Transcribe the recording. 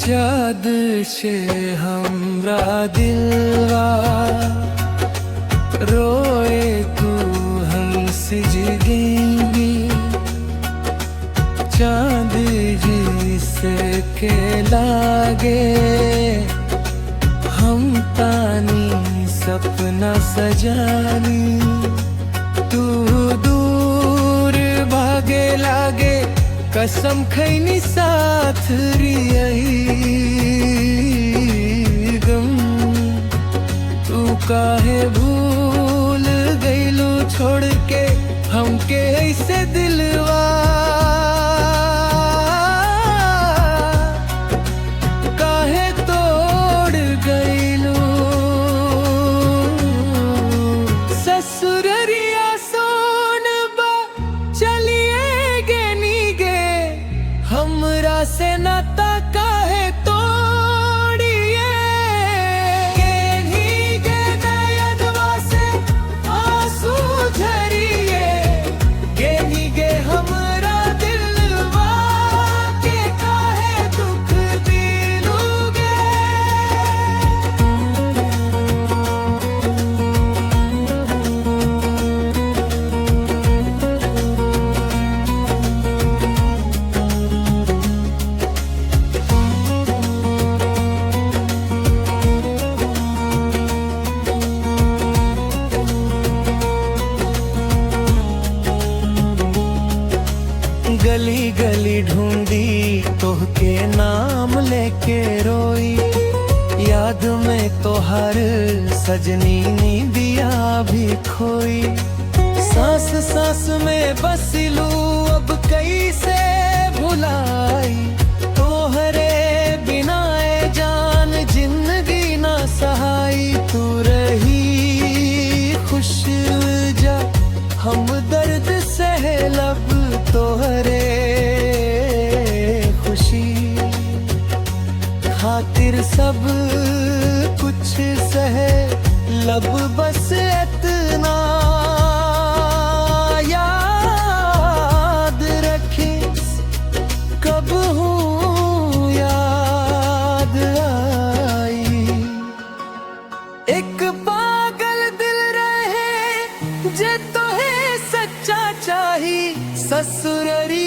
याद से हमरा दिलवा रोए तू हंस जिगेंगी चांद जिसे के लागे हम तानी सपना सजानी तू दूर भागे लागे कसम खैनी साथ रियही गम तू काहे भूल गईलू छोड़ के हमके ऐसे दिलवा काहे तोड़ गईलू ससुररिया सोनबा चलिए गे नी गे हमरा से नाता काहे तोड़िए केनी गे नयनवा से आंसू झरिए केनी गे हमरा दिलवा के काहे दुख दिलुगे गली गली ढूंढी तोहके नाम लेके रोई याद में तोहर सजनी नींदिया भी खोई सांस सांस में बसिलू अब कैसे भुलाई तोहरे बिना ए जान जिंदगी ना सहाई तू रही खुश जा हम दर्द सह लब तोहरे खुशी खातिर सब कुछ सहे लब बस इतना याद रखे कब हूँ याद आई एक पागल दिल रहे जे तो है सच्चा चाही ससुररी